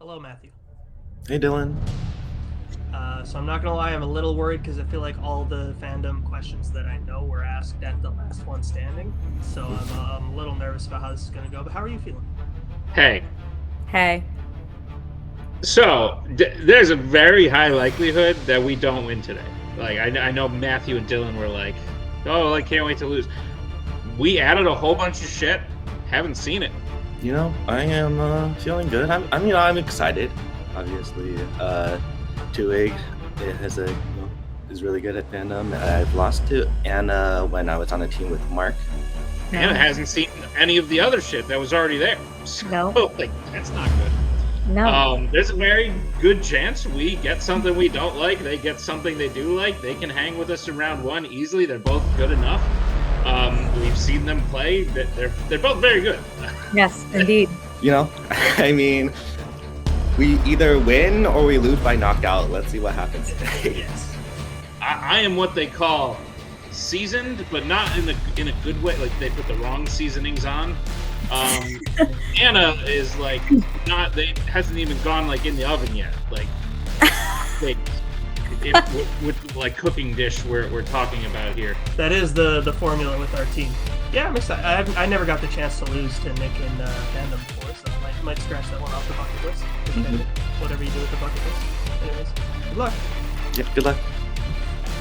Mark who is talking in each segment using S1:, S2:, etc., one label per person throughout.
S1: Hello, Matthew.
S2: Hey, Dylan.
S1: So I'm not gonna lie, I'm a little worried because I feel like all the fandom questions that I know were asked at the last one standing. So I'm a little nervous about how this is gonna go. But how are you feeling?
S3: Hey,
S4: Hey.
S3: so there's a very high likelihood that we don't win today. Like I know Matthew and Dylan were like, "Oh, I can't wait to lose." We added a whole bunch of shit. Haven't seen it.
S2: You know, I am feeling good. I'm excited. Obviously, Two-Egg is really good at fandom. I've lost to Anna when I was on a team with Mark.
S3: Anna hasn't seen any of the other shit that was already there. So,
S4: No.
S3: like, that's not good.
S4: No.
S3: There's a very good chance we get something we don't like. They get something they do like. They can hang with us in round one easily. They're both good enough. We've seen them play. They're both very good.
S4: Yes, indeed.
S2: You know, I mean, we either win or we lose by knockout. Let's see what happens today.
S1: Yes.
S3: I am what they call seasoned, but not in a good way. Like they put the wrong seasonings on. Anna is like not. They hasn't even gone like in the oven yet. Like with like cooking dish we're talking about here.
S1: That is the formula with our team. Yeah, I'm excited. I never got the chance to lose to Nick in fandom before, so I might scratch that one off the bucket list. Whatever you do with the bucket list. Anyways, good luck.
S2: Yep, good luck.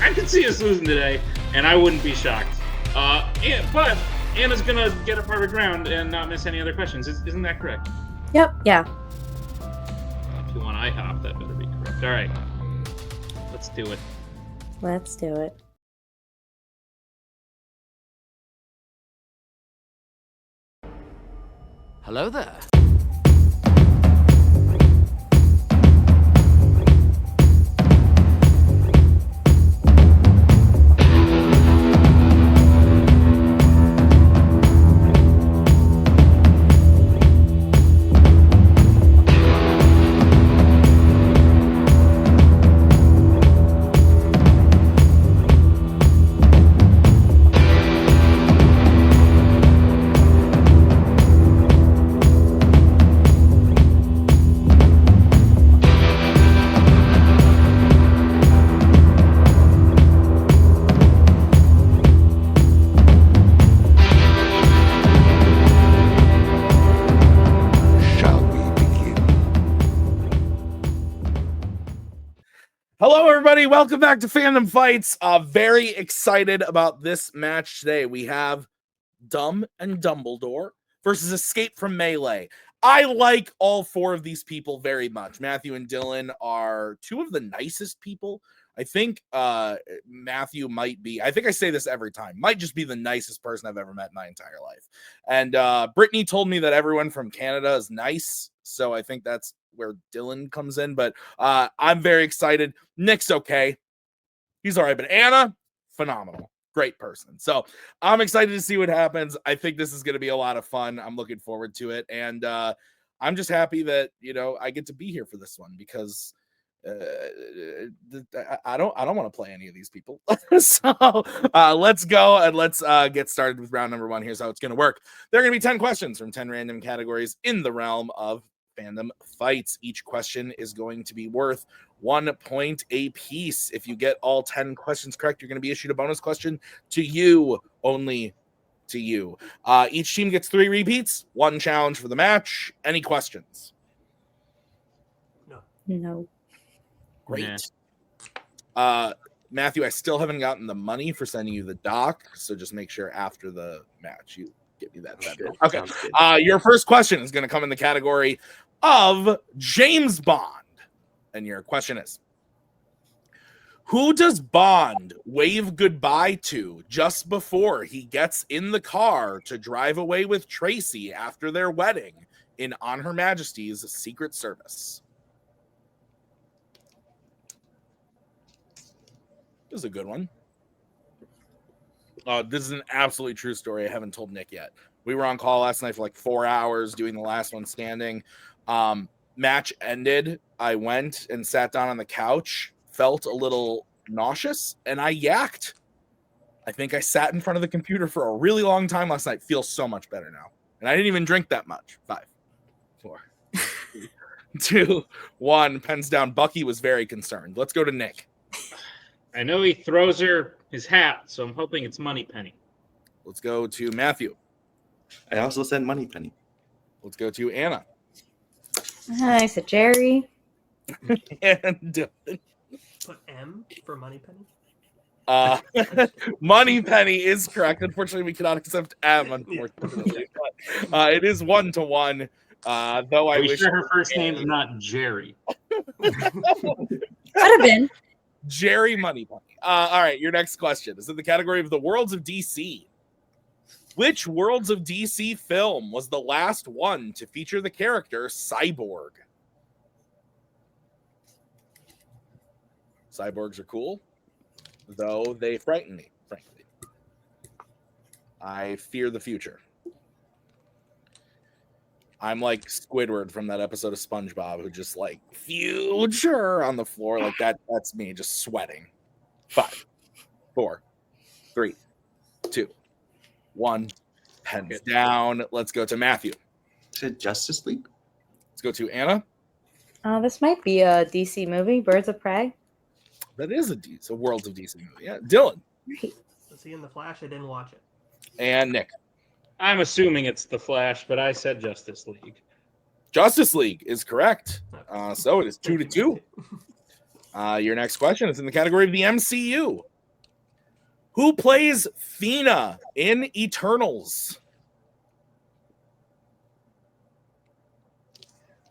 S3: I could see us losing today, and I wouldn't be shocked. But Anna's gonna get a perfect round and not miss any other questions. Isn't that correct?
S4: Yep. Yeah.
S3: If you want IHOP, that better be correct. All right, let's do it.
S4: Let's do it.
S5: Hello there.
S6: Hello, everybody. Welcome back to Fandom Fights. Very excited about this match today. We have Dumb and Dumbledore versus Escape from Melee. I like all four of these people very much. Matthew and Dylan are two of the nicest people. I think Matthew might be, I think I say this every time, might just be the nicest person I've ever met in my entire life. And Brittany told me that everyone from Canada is nice. So I think that's where Dylan comes in, but I'm very excited. Nick's okay. He's all right, but Anna, phenomenal. Great person. So I'm excited to see what happens. I think this is going to be a lot of fun. I'm looking forward to it. And I'm just happy that, I get to be here for this one because I don't want to play any of these people. So let's go and let's get started with round number one. Here's how it's going to work. There are going to be 10 questions from 10 random categories in the realm of Fandom Fights. Each question is going to be worth 1 point a piece. If you get all 10 questions correct, you're going to be issued a bonus question to you, only to you. Each team gets 3 repeats, 1 challenge for the match. Any questions?
S4: No.
S6: Great. Matthew, I still haven't gotten the money for sending you the doc, so just make sure after the match you give me that. Okay. Your first question is going to come in the category of James Bond. And your question is, who does Bond wave goodbye to just before he gets in the car to drive away with Tracy after their wedding in On Her Majesty's Secret Service? This is a good one. This is an absolutely true story I haven't told Nick yet. We were on call last night for like 4 hours doing the last one standing. Match ended. I went and sat down on the couch, felt a little nauseous, and I yacked. I think I sat in front of the computer for a really long time last night. Feels so much better now. And I didn't even drink that much. 5, 4, 3, 2, 1. Pens down. Bucky was very concerned. Let's go to Nick.
S3: I know he throws her his hat, so I'm hoping it's Moneypenny.
S6: Let's go to Matthew.
S2: I also said Moneypenny.
S6: Let's go to Anna.
S4: I said Jerry.
S6: And Dylan.
S1: Put M for Moneypenny.
S6: Moneypenny is correct. Unfortunately, we cannot accept M, unfortunately. But, it is 1-1. Though I
S3: Are you
S6: wish
S3: sure her first name's not Jerry?
S4: Could have been.
S6: Jerry Moneypenny. All right, your next question is in the category of the Worlds of DC. Which Worlds of DC film was the last one to feature the character Cyborg? Cyborgs are cool, though they frighten me, frankly. I fear the future. I'm like Squidward from that episode of SpongeBob who just like future on the floor like that. That's me just sweating. 5, 4, 3, 2, 1. Pens down. Let's go to Matthew.
S2: Said Justice League.
S6: Let's go to Anna.
S4: This might be a DC movie, Birds of Prey.
S6: That is a Worlds of DC movie. Yeah, Dylan.
S1: Was he in The Flash? I didn't watch it.
S6: And Nick.
S3: I'm assuming it's The Flash, but I said Justice League.
S6: Justice League is correct. So it is 2-2. Your next question is in the category of the MCU. Who plays Thena in Eternals?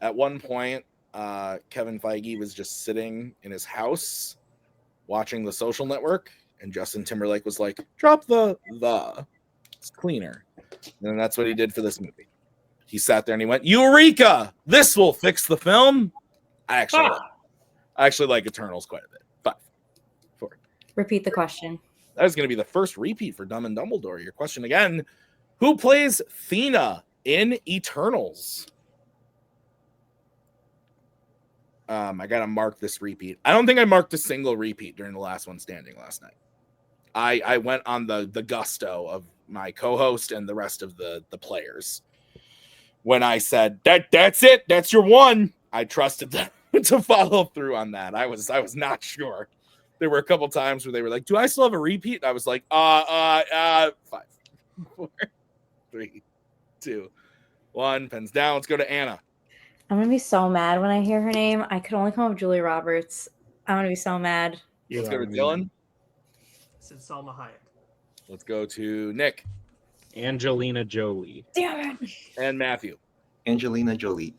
S6: At one point, Kevin Feige was just sitting in his house watching The Social Network, and Justin Timberlake was like, drop the. It's cleaner. And that's what he did for this movie. He sat there and he went, Eureka! This will fix the film. I actually like Eternals quite a bit. 5, 4.
S4: Repeat the question.
S6: That is going to be the first repeat for Dumb and Dumbledore. Your question again. Who plays Thena in Eternals? I got to mark this repeat. I don't think I marked a single repeat during the last one standing last night. I went on the gusto of my co-host and the rest of the players. When I said, that's it, that's your one, I trusted them to follow through on that. I was not sure. There were a couple times where they were like, do I still have a repeat? And I was like, 5, 4, 3, 2, 1. Pens down. Let's go to Anna.
S4: I'm going to be so mad when I hear her name. I could only come up with Julia Roberts. I'm going to be so mad.
S6: Let's go to Dylan.
S1: I said Salma Hayek.
S6: Let's go to Nick.
S3: Angelina Jolie.
S4: Damn it.
S6: And Matthew.
S2: Angelina Jolie.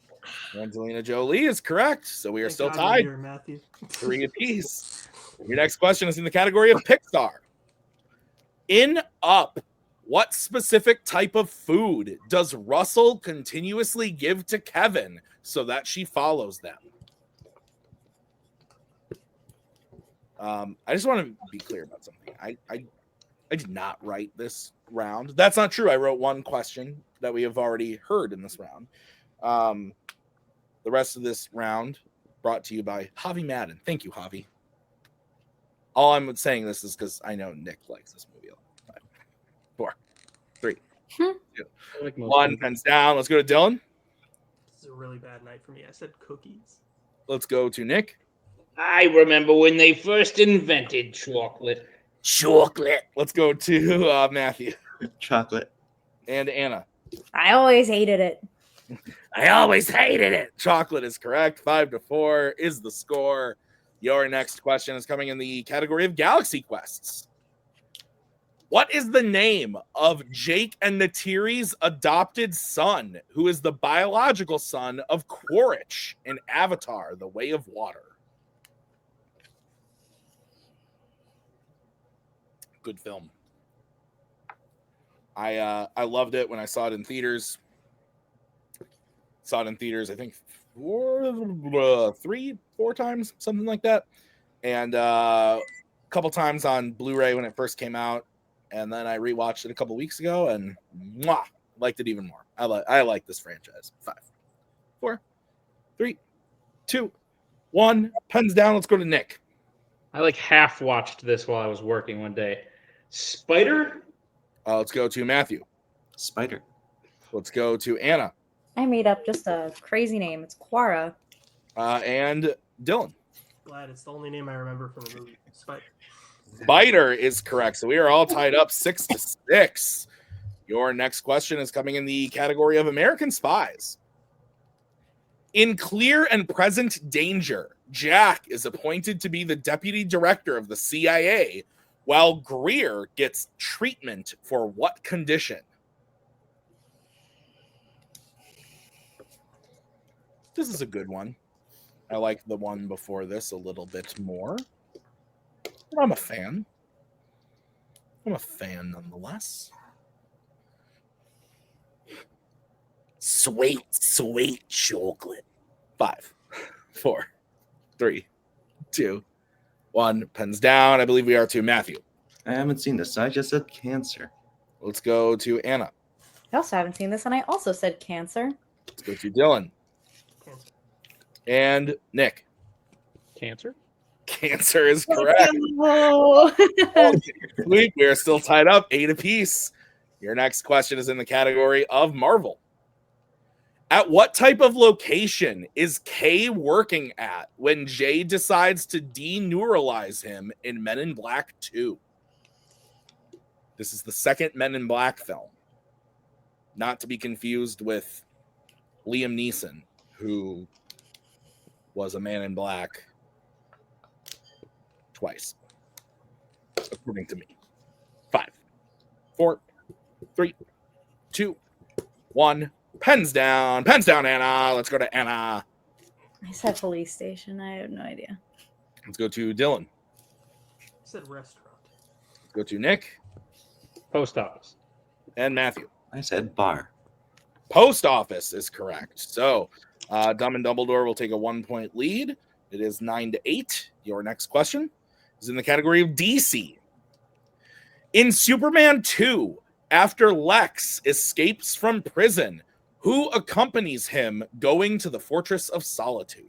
S6: Angelina Jolie is correct. So we are
S1: Thank
S6: still
S1: God
S6: tied.
S1: you're here, Matthew.
S6: 3 apiece. Your next question is in the category of Pixar. In Up, what specific type of food does Russell continuously give to Kevin so that she follows them? I just want to be clear about something. I did not write this round. That's not true. I wrote one question that we have already heard in this round. The rest of this round brought to you by Javi Madden. Thank you, Javi. All I'm saying this is because I know Nick likes this movie a lot. 5, 4, 3, 2, 1. Pens down. Let's go to Dylan.
S1: This is a really bad night for me. I said cookies.
S6: Let's go to Nick.
S3: I remember when they first invented chocolate.
S6: Chocolate. Let's go to Matthew.
S2: Chocolate.
S6: And Anna.
S4: I always hated it.
S6: I always hated it. Chocolate is correct. 5-4 is the score. Your next question is coming in the category of Galaxy Quests. What is the name of Jake and Neytiri's adopted son, who is the biological son of Quaritch in Avatar: The Way of Water? Good film. I loved it when I saw it in theaters. Saw it in theaters, I think 3-4 times, something like that. And a couple times on Blu-ray when it first came out. And then I rewatched it a couple weeks ago and liked it even more. I like this franchise. 5, 4, 3, 2, 1. Pens down. Let's go to Nick.
S3: I like half watched this while I was working one day. Spider?
S6: Let's go to Matthew.
S2: Spider.
S6: Let's go to Anna.
S4: I made up just a crazy name. It's Quara.
S6: And Dylan.
S1: Glad it's the only name I remember from the movie. Spider.
S6: Spider is correct. So we are all tied up 6-6. Your next question is coming in the category of American Spies. In Clear and Present Danger, Jack is appointed to be the deputy director of the CIA, while Greer gets treatment for what condition? This is a good one. I like the one before this a little bit more. But I'm a fan. I'm a fan nonetheless. Sweet, sweet chocolate. 5, 4, 3, 2, 1. Pens down. I believe we are to Matthew.
S2: I haven't seen this. I just said cancer.
S6: Let's go to Anna.
S4: I also haven't seen this, and I also said cancer.
S6: Let's go to Dylan.
S1: Cancer.
S6: And Nick.
S3: Cancer?
S6: Cancer is correct.
S4: Oh.
S6: We are still tied up 8 apiece. Your next question is in the category of Marvel. At what type of location is Kay working at when Jay decides to deneuralize him in Men in Black 2? This is the second Men in Black film. Not to be confused with Liam Neeson, who was a Man in Black twice, according to me. 5, 4, 3, 2, 1. Pens down, Anna. Let's go to Anna.
S4: I said police station. I have no idea.
S6: Let's go to Dylan.
S1: I said restaurant.
S6: Let's go to Nick
S3: Post office.
S6: and Matthew.
S2: I said bar.
S6: Post office is correct. So, Dumb and Dumbledore will take a 1-point lead. It is 9-8. Your next question is in the category of DC. In Superman 2, after Lex escapes from prison, who accompanies him going to the Fortress of Solitude?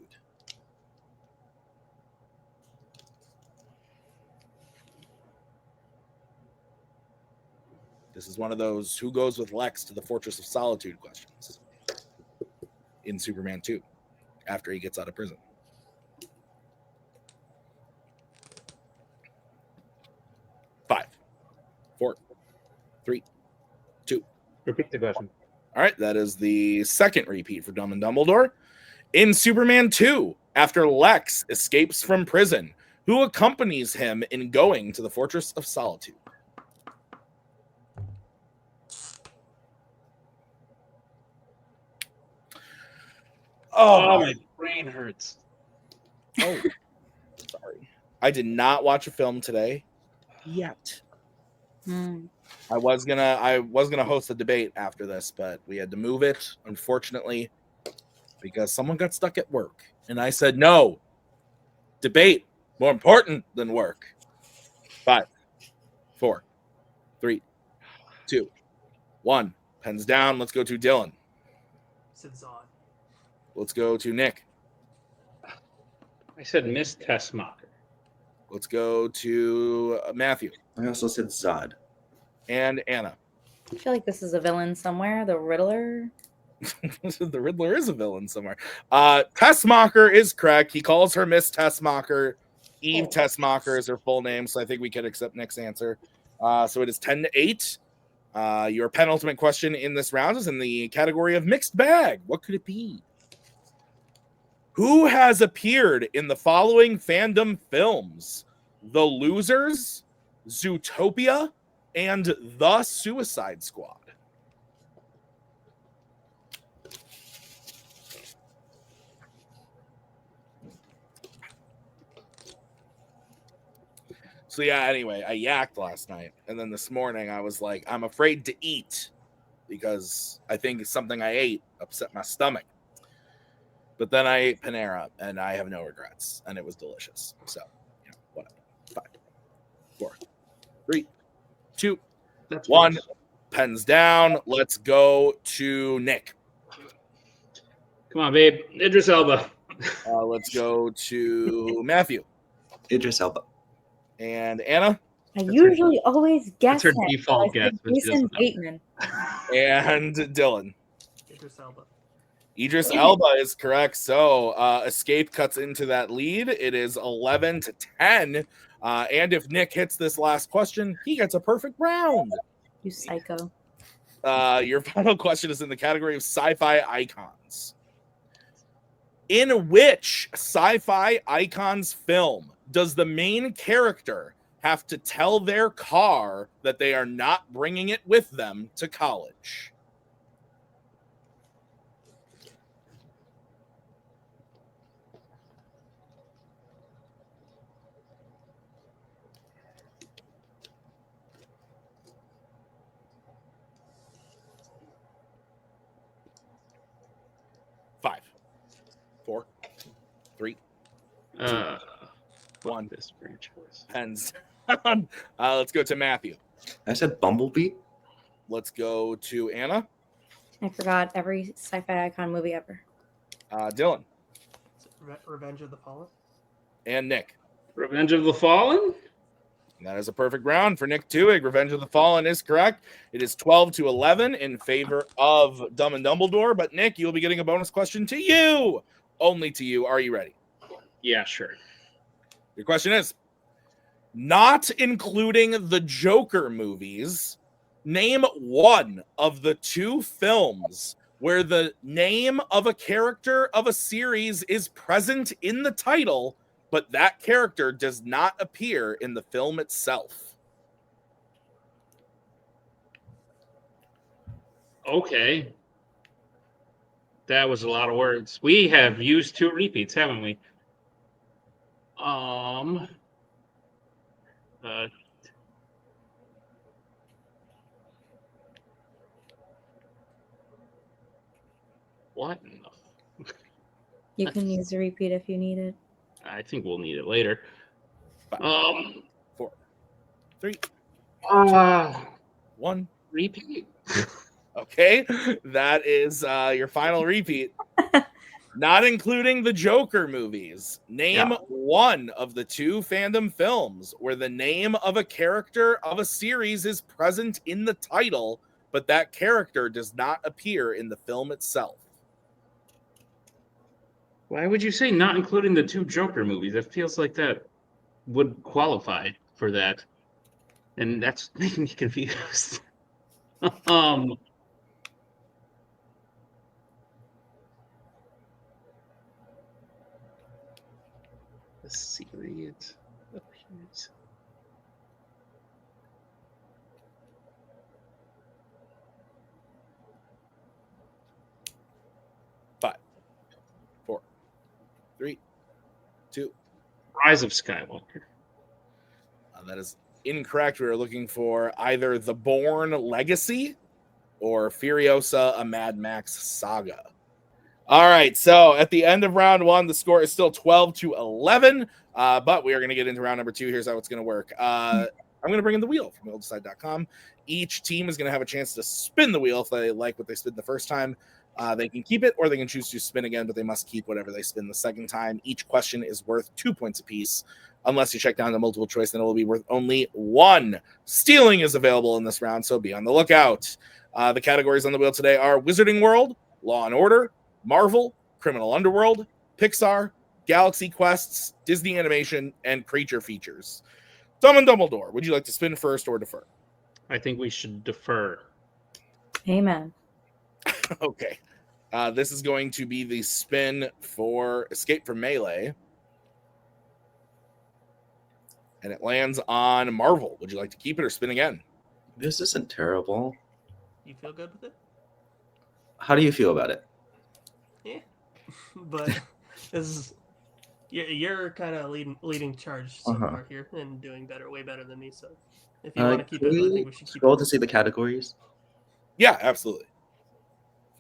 S6: This is one of those who goes with Lex to the Fortress of Solitude questions in Superman 2 after he gets out of prison. Five, 4, 3, 2.
S3: Repeat the question.
S6: All right, that is the second repeat for Dumb and Dumbledore. In Superman 2, after Lex escapes from prison, who accompanies him in going to the Fortress of Solitude?
S3: Oh, my brain hurts.
S6: Oh, sorry. I did not watch a film today yet. I was gonna host a debate after this, but we had to move it, unfortunately, because someone got stuck at work. And I said, no, debate more important than work. 5, 4, 3, 2, 1. Pens down. Let's go to Dylan.
S1: I said Zod.
S6: Let's go to Nick.
S3: I said Miss Tessmacher.
S6: Let's go to Matthew.
S2: I also said Zod.
S6: And Anna.
S4: I feel like this is a villain somewhere. The Riddler.
S6: The Riddler is a villain somewhere. Tessmacher is correct. He calls her Miss Tessmacher. Eve Tessmacher is her full name, so I think we can accept Nick's answer. So it is 10-8. Your penultimate question in this round is in the category of mixed bag. What could it be? Who has appeared in the following fandom films? The Losers, Zootopia, and The Suicide Squad. So yeah, anyway, I yacked last night. And then this morning I was like, I'm afraid to eat because I think something I ate upset my stomach. But then I ate Panera and I have no regrets. And it was delicious. So, you know, whatever. 5, 4, 3, 2,
S3: That's
S6: 1.
S3: worse.
S6: Pens down. Let's go to Nick.
S3: Come on, babe. Idris Elba.
S6: Let's go to Matthew.
S2: Idris Elba.
S6: And Anna.
S4: I usually always guess
S3: her
S4: it,
S3: default
S4: but I said
S3: guess when she
S4: Jason
S3: doesn't know.
S4: Bateman.
S6: And Dylan.
S1: Idris Elba.
S6: Idris Elba is correct. So Escape cuts into that lead. It is 11-10. And if Nick hits this last question, he gets a perfect round.
S4: You psycho.
S6: Your final question is in the category of sci-fi icons. In which sci-fi icons film does the main character have to tell their car that they are not bringing it with them to college? Five, 4, 3, one.
S3: This franchise.
S6: Pens. Let's go to Matthew.
S2: I said Bumblebee.
S6: Let's go to Anna.
S4: I forgot every sci-fi icon movie ever.
S6: Dylan.
S1: Revenge of the Fallen.
S6: And Nick.
S3: Revenge of the Fallen?
S6: That is a perfect round for Nick Tuig. Revenge of the Fallen is correct. It is 12-11 in favor of Dumb and Dumbledore. But Nick, you'll be getting a bonus question to you. Only to you. Are you ready?
S3: Yeah, sure.
S6: Your question is, not including the Joker movies, name one of the 2 films where the name of a character of a series is present in the title, but that character does not appear in the film itself.
S3: Okay. That was a lot of words. We have used 2 repeats, haven't we? What?
S4: You can use a repeat if you need it.
S3: I think we'll need it later.
S6: 5, 4, 3, 1.
S3: Repeat.
S6: Okay, that is your final repeat. Not including the Joker movies. Name one of the 2 fandom films where the name of a character of a series is present in the title, but that character does not appear in the film itself.
S3: Why would you say not including the 2 Joker movies? That feels like that would qualify for that. And that's making me confused. Let's see. It appears.
S6: Five, 4, 3, 2.
S3: Rise of Skywalker.
S6: That is incorrect. We were looking for either The Bourne Legacy or Furiosa, a Mad Max Saga. All right, so at the end of round 1, the score is still 12-11, but we are going to get into round number 2. Here's how it's going to work. I'm going to bring in the wheel from wheeldecide.com. Each team is going to have a chance to spin the wheel if they like what they spin the first time. They can keep it, or they can choose to spin again, but they must keep whatever they spin the second time. Each question is worth 2 points apiece. Unless you check down to multiple choice, then it will be worth only 1. Stealing is available in this round, so be on the lookout. The categories on the wheel today are Wizarding World, Law & Order, Marvel, Criminal Underworld, Pixar, Galaxy Quests, Disney Animation, and Creature Features. Dumb and Dumbledore, would you like to spin first or defer?
S3: I think we should defer.
S4: Amen.
S6: Okay. This is going to be the spin for Escape from Melee. And it lands on Marvel. Would you like to keep it or spin again?
S2: This isn't terrible.
S1: You feel good with it?
S2: How do you feel about it?
S1: Yeah. But this is you're kind of leading charge so far here and doing better, way better than me. So if you want to keep it, I think we should keep
S2: scroll
S1: it.
S2: to see the categories.
S6: Yeah, absolutely.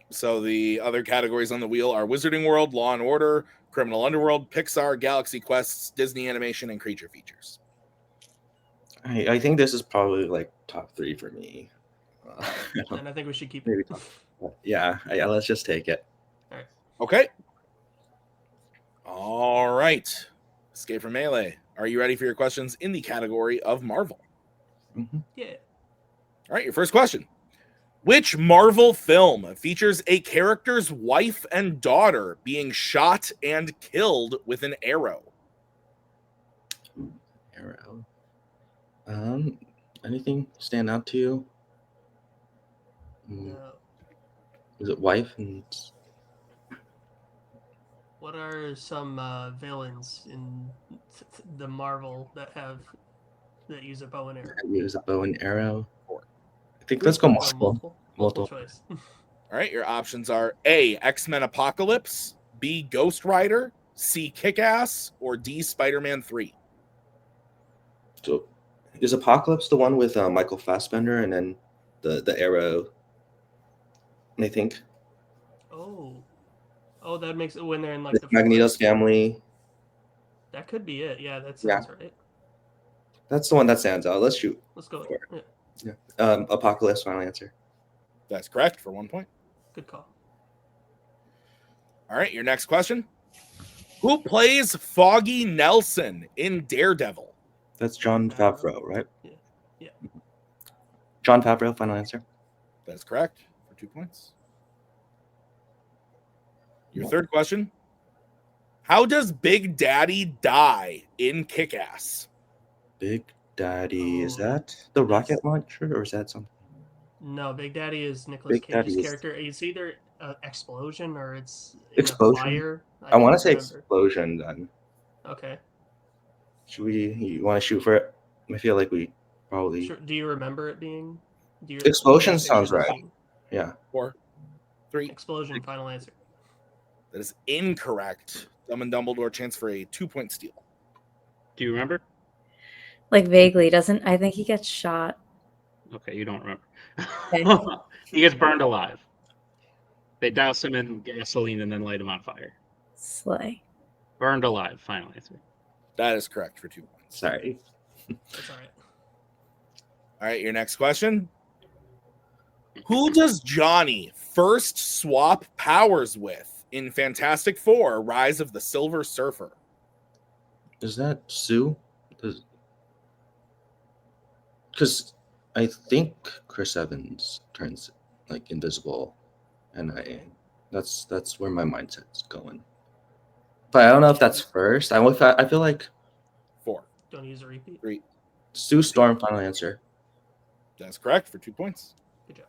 S6: So the other categories on the wheel are Wizarding World, Law & Order, Criminal Underworld, Pixar, Galaxy Quests, Disney Animation, and Creature Features.
S2: I think this is probably like top 3 for me.
S1: And I think we should keep
S2: Maybe
S1: it.
S2: top. Yeah, let's just take it.
S1: All right.
S6: Okay. All right. Escape from Melee. Are you ready for your questions in the category of Marvel?
S2: Mm-hmm.
S1: Yeah.
S6: All right, your first question. Which Marvel film features a character's wife and daughter being shot and killed with an arrow?
S2: Arrow. Anything stand out to you?
S1: No.
S2: Is it wife and
S1: What are some villains in the Marvel that use a bow and arrow?
S2: use a bow and arrow? I think
S1: We
S2: let's go
S1: wanna
S2: multiple.
S1: multiple choice.
S6: All right, your options are A, X-Men Apocalypse, B, Ghost Rider, C, Kick-Ass, or D, Spider-Man 3.
S2: So, is Apocalypse the one with Michael Fassbender and then the arrow? I think
S1: Oh, that makes it when they're in like
S2: the
S1: the
S2: Magneto's
S1: forest.
S2: family.
S1: That could be it. Yeah, that sounds right.
S2: That's the one that stands out. Let's shoot.
S1: Let's go.
S2: Sure.
S1: Yeah,
S2: Apocalypse, final answer.
S6: That's correct for 1 point.
S1: good call.
S6: All right, your next question. Who plays Foggy Nelson in Daredevil?
S2: That's John Favreau, right?
S1: Yeah.
S2: John Favreau, final answer.
S6: That's correct for 2 points. Your third question. How does Big Daddy die in Kick-Ass?
S2: Big Daddy, is
S1: Oh,
S2: that the rocket launcher or is that something?
S1: No, Big Daddy is Nicolas
S2: Big Daddy
S1: Cage's
S2: is-
S1: character. It's either an explosion or it's in
S2: Explosion?
S1: a fire.
S2: I want to
S1: can't
S2: say
S1: remember.
S2: explosion then.
S1: Okay.
S2: You want to shoot for it? I feel like we probably.
S1: Sure. Do you remember it being?
S2: Explosion sounds right. Yeah.
S6: 4, 3.
S1: Explosion. Final answer.
S6: That is incorrect. Dumb and Dumbledore chance for a 2-point steal.
S3: Do you remember?
S4: Like vaguely, doesn't I think he gets shot.
S3: Okay, you don't remember.
S4: Okay.
S3: He gets burned alive. They douse him in gasoline and then light him on fire.
S4: Slay.
S3: Burned alive, final answer.
S6: That is correct for 2 points.
S2: Sorry.
S1: That's all right.
S6: All right, your next question. Who does Johnny first swap powers with in Fantastic Four: Rise of the Silver Surfer?
S2: Is that Sue? Because I think Chris Evans turns like invisible, and that's where my mindset's going. But I don't know if that's first. I feel like
S6: 4,
S1: Don't use a repeat.
S6: 3.
S2: Sue Storm, final answer.
S6: That's correct for 2 points.
S1: Good job.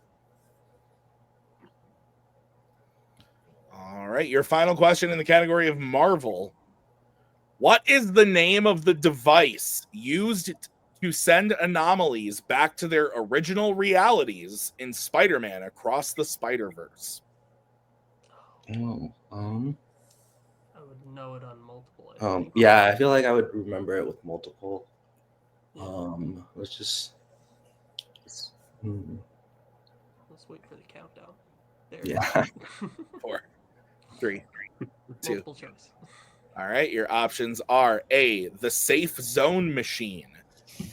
S6: All right, your final question in the category of Marvel. What is the name of the device used to send anomalies back to their original realities in Spider-Man Across the Spider-Verse?
S2: Oh,
S1: I would know it on multiple. I think.
S2: yeah, I feel like I would remember it with multiple.
S1: Yeah.
S2: Let's
S1: Let's wait for the countdown. There.
S2: Yeah.
S6: 4, 3, 2.
S1: Multiple choice.
S6: All right, your options are A, the safe zone machine,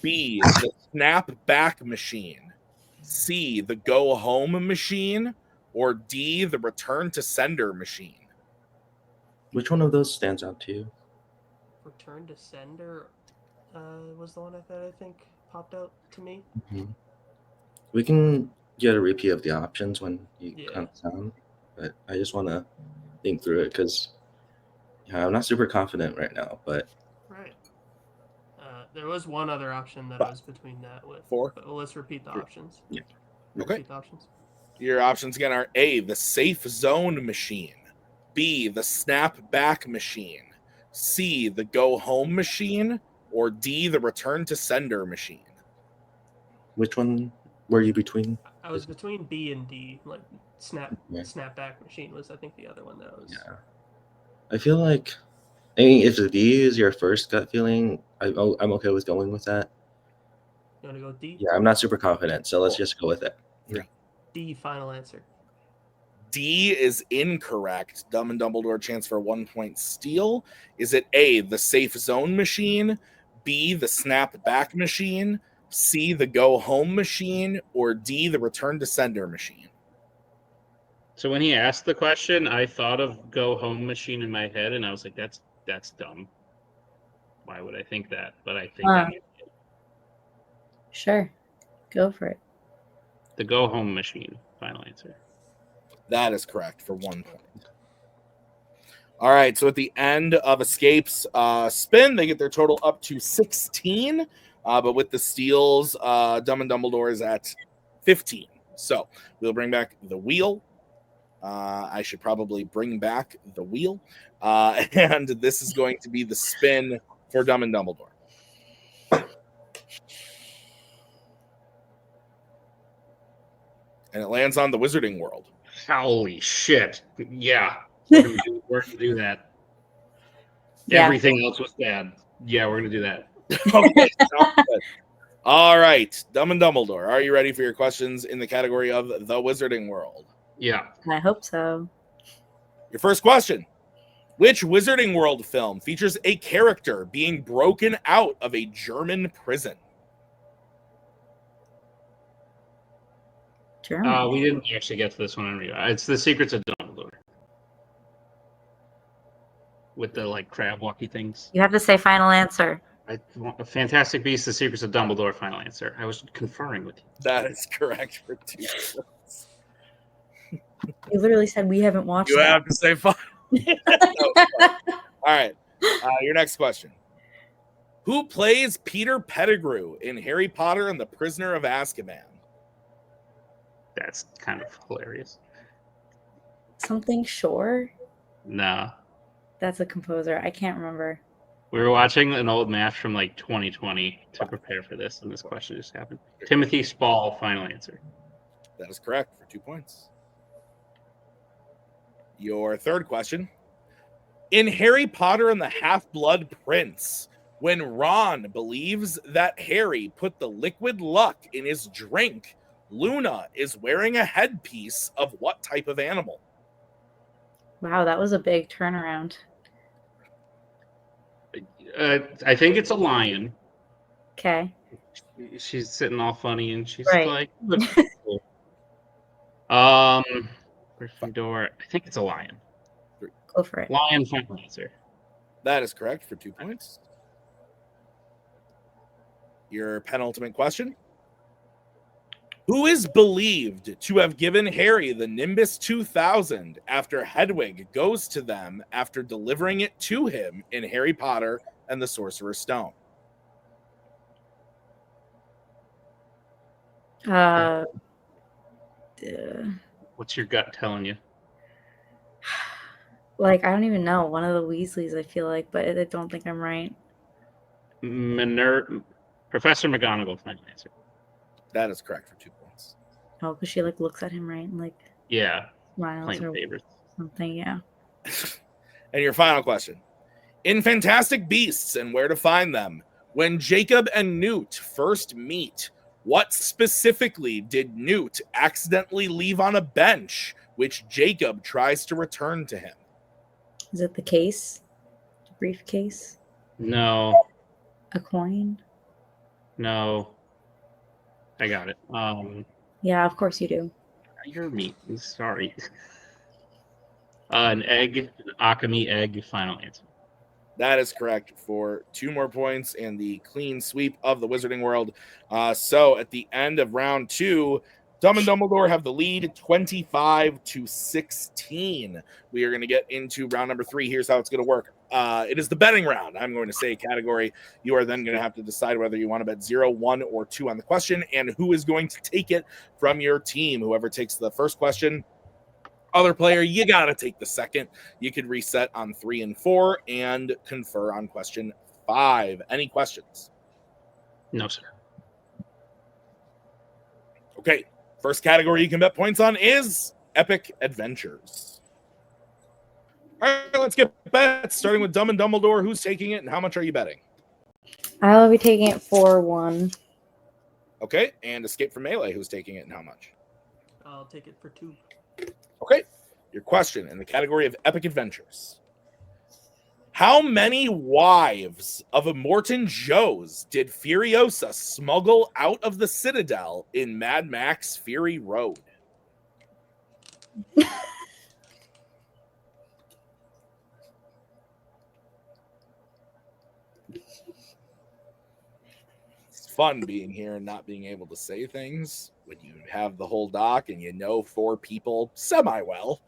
S6: B, the snap back machine, C, the go home machine, or D, the return to sender machine.
S2: Which one of those stands out to you?
S1: Return to sender was the one that I think popped out to me.
S2: Mm-hmm. We can get a repeat of the options when you
S1: Yeah.
S2: count down, but I just want to think through it because I'm not super confident right now. But
S1: Right. There was one other option that I was between that with.
S6: 4.
S1: But let's repeat the options.
S2: Yeah.
S6: Okay.
S1: Repeat the options.
S6: Your options again are A, the safe zone machine, B, the snap back machine, C, the go home machine, or D, the return to sender machine.
S2: which one were you between?
S1: I was between B and D. Like
S2: Yeah.
S1: snapback machine was I think the other one that I was.
S2: Yeah. I feel like, I mean, if the D is your first gut feeling, I'm okay with going with that.
S1: You want to go with D?
S2: Yeah, I'm not super confident, so let's just go with it.
S1: D final answer.
S6: D is incorrect. Dumb and Dumbledore chance for a 1-point steal. Is it A, the safe zone machine, B, the snap back machine, C, the go home machine, or D, the return to sender machine?
S3: So when he asked the question, I thought of go home machine in my head, and I was like, that's dumb. Why would I think that? But I think
S4: Sure. Go for it.
S3: the go home machine. final answer.
S6: That is correct for 1 point. All right, so at the end of Escape's spin, they get their total up to 16. But with the steals, Dumb and Dumbledore is at 15. So we'll bring back the wheel. I should probably bring back the wheel. And this is going to be the spin for Dumb and Dumbledore. And it lands on the Wizarding World.
S3: Holy shit. Yeah. We're gonna do that.
S4: Yeah.
S3: Everything else was bad. Yeah, we're gonna do that.
S6: Okay, sounds good. All right, Dumb and Dumbledore, are you ready for your questions in the category of the Wizarding World?
S3: Yeah.
S4: I hope so.
S6: Your first question. Which Wizarding World film features a character being broken out of a German prison?
S4: German.
S3: We didn't actually get to this one on review. It's The Secrets of Dumbledore. With the like crab walkie things.
S4: You have to say final answer.
S3: A Fantastic Beasts, The Secrets of Dumbledore, final answer. I was conferring with you.
S6: That is correct for 2 points.
S4: You literally said we haven't watched
S6: You
S4: that.
S6: have to say final. All right, your next question. Who plays Peter Pettigrew in Harry Potter and the Prisoner of Azkaban?
S3: That's kind of hilarious.
S4: Something Shore?
S3: No.
S4: That's a composer. I can't remember.
S3: We were watching an old match from like 2020 to prepare for this, and this question just happened. Timothy Spall, final answer.
S6: That is correct for 2 points. Your third question. In Harry Potter and the Half-Blood Prince, when Ron believes that Harry put the liquid luck in his drink, Luna is wearing a headpiece of what type of animal?
S4: Wow, that was a big turnaround.
S3: I think it's a lion.
S4: Okay.
S3: She's sitting all funny, and she's
S4: Right.
S3: like, cool. Gryffindor. I think it's a lion.
S4: Go for it.
S3: Lion, final answer.
S6: That is correct for 2 points. Your penultimate question. Who is believed to have given Harry the Nimbus 2000 after Hedwig goes to them after delivering it to him in Harry Potter and the Sorcerer's Stone?
S3: What's your gut telling you?
S4: Like, I don't even know. One of the Weasleys, I feel like, but I don't think I'm right.
S3: Professor McGonagall, final answer.
S6: That is correct for 2 points.
S4: Oh, because she like looks at him right and like
S3: Yeah,
S4: smiles
S3: playing
S4: or
S3: favorites.
S4: something. Yeah.
S6: And your final question. In Fantastic Beasts and Where to Find Them, when Jacob and Newt first meet, what specifically did Newt accidentally leave on a bench, which Jacob tries to return to him?
S4: Is it the case? The briefcase?
S3: No,
S4: A coin?
S3: no. I got it.
S4: Yeah, of course you do.
S3: You're mean. Sorry. An egg, an Akami egg, final answer.
S6: That is correct for 2 more points and the clean sweep of the Wizarding World. So at the end of round 2, Dumb and Dumbledore have the lead 25-16. We are going to get into round number 3. Here's how it's going to work. It is the betting round. I'm going to say a category. You are then going to have to decide whether you want to bet 0, 1, or 2 on the question and who is going to take it from your team. Whoever takes the first question, other player, you got to take the second. You could reset on 3 and 4 and confer on question 5. Any questions?
S3: No, sir.
S6: Okay. First category you can bet points on is Epic Adventures. All right, let's get bets. Starting with Dumb and Dumbledore. Who's taking it and how much are you betting?
S4: I'll be taking it 4-1.
S6: Okay. And Escape from Melee. Who's taking it and how much?
S1: I'll take it for 2.
S6: Okay. Your question in the category of Epic Adventures. How many wives of Immortan Joes did Furiosa smuggle out of the Citadel in Mad Max Fury Road? fun being here and not being able to say things when you have the whole doc and you know 4 people semi-well.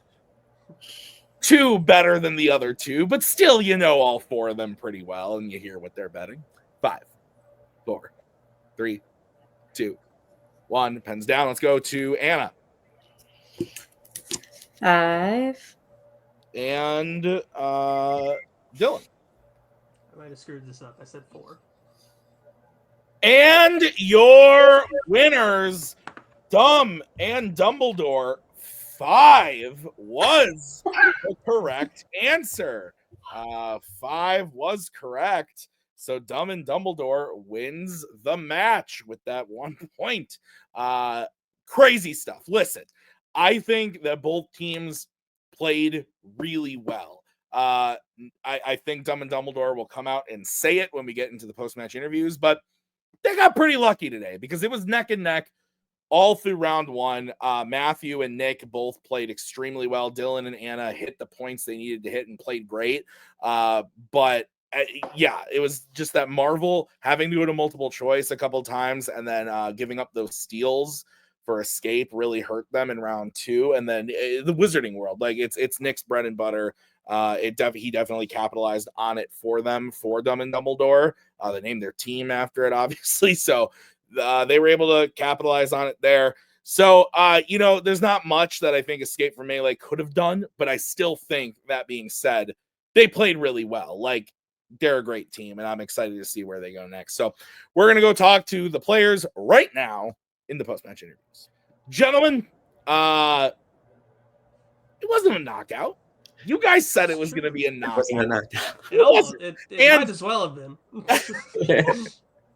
S6: 2 better than the other 2, but still you know all 4 of them pretty well and you hear what they're betting. 5, 4, 3, 2, 1. Pens down. Let's go to Anna.
S4: 5.
S6: And Dylan.
S1: I might have screwed this up. I said 4.
S6: And your winners, Dumb and Dumbledore. 5 was the correct answer. 5 was correct. So Dumb and Dumbledore wins the match with that 1 point. Crazy stuff. Listen, I think that both teams played really well. I think Dumb and Dumbledore will come out and say it when we get into the post-match interviews, but they got pretty lucky today because it was neck and neck all through round 1. Matthew and Nick both played extremely well. Dylan and Anna hit the points they needed to hit and played great. But yeah, it was just that Marvel having to go to multiple choice a couple times and then giving up those steals for escape really hurt them in round 2. And then the Wizarding World, like it's Nick's bread and butter. He definitely capitalized on it for them, for Dumb and Dumbledore. They named their team after it, obviously. So they were able to capitalize on it there. So, there's not much that I think Escape from Melee could have done, but I still think, that being said, they played really well. Like, they're a great team, and I'm excited to see where they go next. So we're going to go talk to the players right now in the post-match interviews. Gentlemen, it wasn't a knockout. You guys said it was going to be a knockout.
S1: It might as well have been.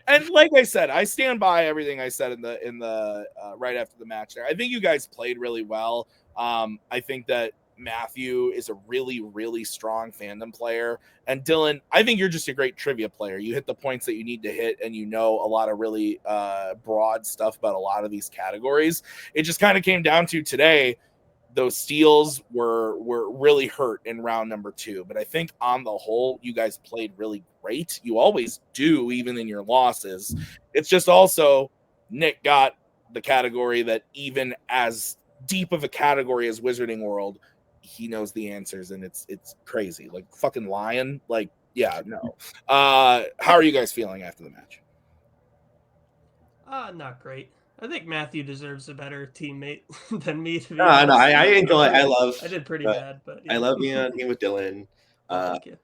S6: And like I said, I stand by everything I said in the right after the match there. I think you guys played really well. I think that Matthew is a really, really strong fandom player. And Dylan, I think you're just a great trivia player. You hit the points that you need to hit, and you know a lot of really broad stuff about a lot of these categories. It just kind of came down to today, those steals were really hurt in round number 2. But I think on the whole, you guys played really great. You always do, even in your losses. It's just also Nick got the category that even as deep of a category as Wizarding World, he knows the answers, and it's crazy. Like fucking Lion. Like, yeah, no. How are you guys feeling after the match?
S1: Not great. I think Matthew deserves a better teammate than me. To be
S2: No,
S1: honest.
S2: I enjoy.
S1: I did pretty bad, but
S2: I love being on team with Dylan.
S1: Thank you.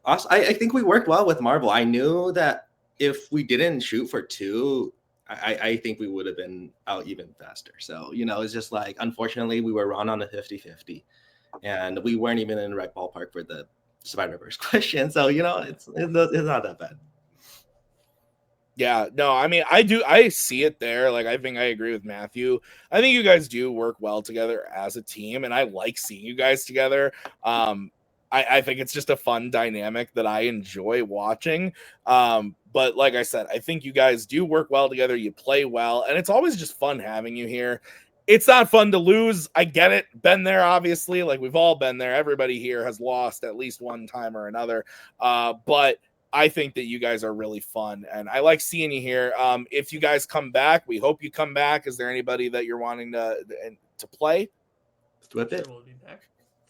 S2: Also, I think we worked well with Marvel. I knew that if we didn't shoot for 2, I think we would have been out even faster. So, it's just like, unfortunately, we were run on a 50-50. And we weren't even in the right ballpark for the Spider-Verse question. So, it's not that bad.
S6: Yeah, no, I mean, I see it there. Like, I think I agree with Matthew. I think you guys do work well together as a team, and I like seeing you guys together. I think it's just a fun dynamic that I enjoy watching. But like I said, I think you guys do work well together. You play well, and it's always just fun having you here. It's not fun to lose. I get it. Been there, obviously. Like, we've all been there. Everybody here has lost at least one time or another. But I think that you guys are really fun, and I like seeing you here. If you guys come back, we hope you come back. Is there anybody that you're wanting to play?
S2: Flip it.
S1: Sure, we'll be back.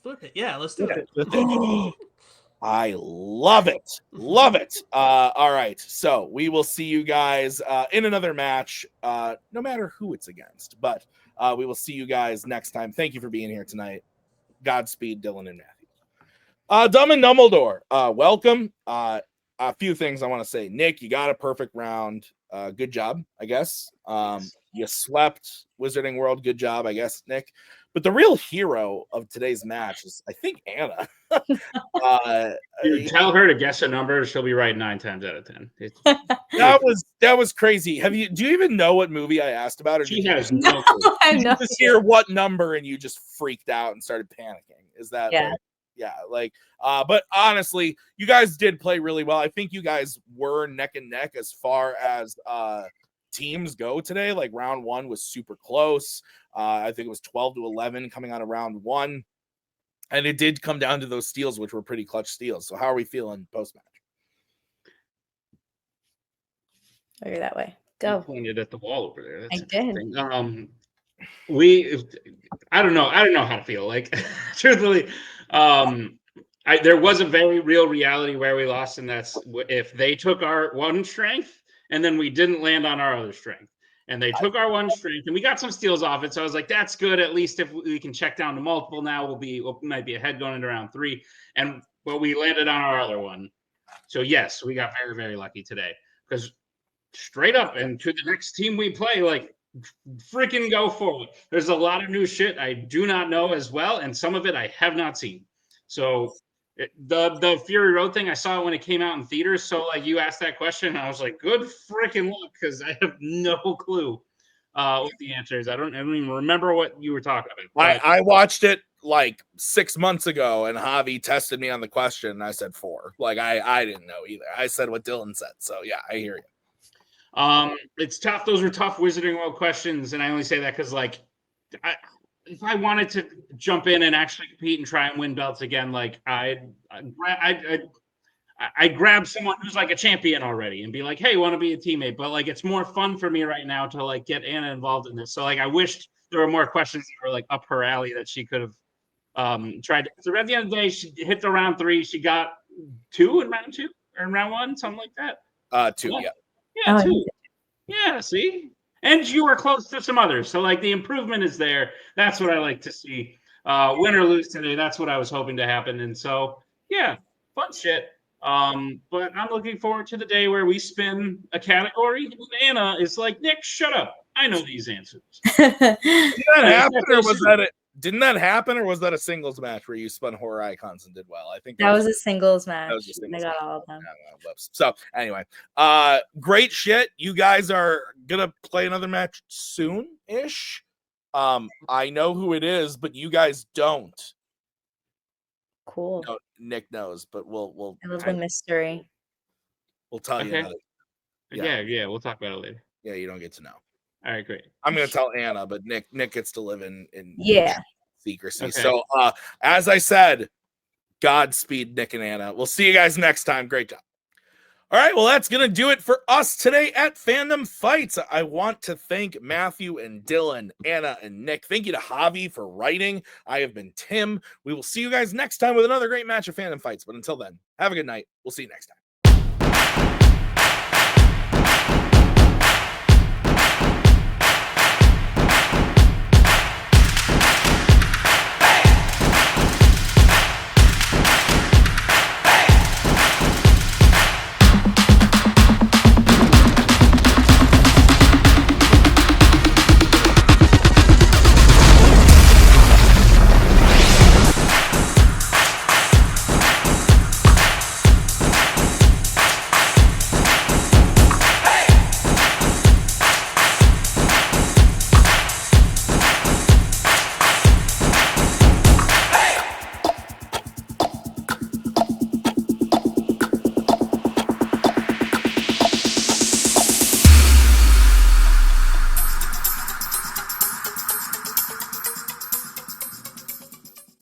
S1: Flip it. Yeah, let's do it.
S6: I love it. Love it. All right. So we will see you guys in another match, no matter who it's against. But we will see you guys next time. Thank you for being here tonight. Godspeed, Dylan and Matthew. Dumb and Dumbledore, welcome. A few things I want to say. Nick, you got a perfect round. Good job, I guess. You swept Wizarding World. Good job, I guess, Nick. But the real hero of today's match is, I think, Anna.
S3: You tell her to guess a number, she'll be right 9 times out of 10.
S6: That was crazy. Do you even know what movie I asked about? Or
S3: She
S6: did
S3: has
S6: you
S3: no clue.
S4: I know.
S6: just hear what number and you just freaked out and started panicking? Is that but honestly, you guys did play really well. I think you guys were neck and neck as far as teams go today. Like, round 1 was super close. I think it was 12-11 coming out of round 1. And it did come down to those steals, which were pretty clutch steals. So how are we feeling post-match?
S4: Oh, you're that way.
S3: You
S4: Go.
S3: pointed at the wall over there. That's
S4: I did.
S3: interesting. I don't know how to feel. Like, truthfully, there was a very real reality where we lost, and that's if they took our one strength and then we didn't land on our other strength. And they took our one strength, and we got some steals off it. So I was like, "That's good. At least if we can check down to multiple now, we might be ahead going into round 3." But we landed on our other one. So yes, we got very, very lucky today. Because straight up, and to the next team we play, like freaking go forward. There's a lot of new shit I do not know as well, and some of it I have not seen. So the Fury Road thing, I saw it when it came out in theaters. So like you asked that question, and I was like, good freaking luck, because I have no clue what the answer is. I don't even remember what you were talking about.
S6: I watched it like 6 months ago, and Javi tested me on the question, and I said 4. Like I didn't know either. I said what Dylan said. So yeah, I hear you.
S3: It's tough. Those were tough Wizarding World questions, and I only say that because like if I wanted to jump in and actually compete and try and win belts again, like I'd grab someone who's like a champion already and be like, hey, want to be a teammate? But like, it's more fun for me right now to like get Anna involved in this. So like, I wished there were more questions that were like up her alley that she could have tried to. So at the end of the day, she hit the round 3. She got 2 in round 2 or in round 1, something like that.
S6: 2, yeah.
S3: Yeah, 2. Yeah, see? And you were close to some others. So, like, the improvement is there. That's what I like to see. Win or lose today, that's what I was hoping to happen. And so, yeah, fun shit. But I'm looking forward to the day where we spin a category. And Anna is like, Nick, shut up. I know these answers.
S6: Did that happen, or was that it? Didn't that happen, or was that a singles match where you spun horror icons and did well? I think
S4: that was a singles match.
S6: That was a singles
S4: I got
S6: match.
S4: all of them.
S6: So anyway, great shit. You guys are gonna play another match soon-ish. I know who it is, but you guys don't.
S4: Cool.
S6: No, Nick knows, but we'll.
S4: I love the mystery.
S6: We'll tell you.
S3: Okay. Yeah, we'll talk about it later.
S6: Yeah, you don't get to know.
S3: All right, great.
S6: I'm gonna tell Anna, but Nick gets to live in secrecy.
S3: Okay.
S6: So as I said, Godspeed, Nick and Anna. We'll see you guys next time. Great job. All right, well, that's going to do it for us today at Fandom Fights. I want to thank Matthew and Dylan, Anna and Nick. Thank you to Javi for writing. I have been Tim. We will see you guys next time with another great match of Fandom Fights. But until then, have a good night. We'll see you next time.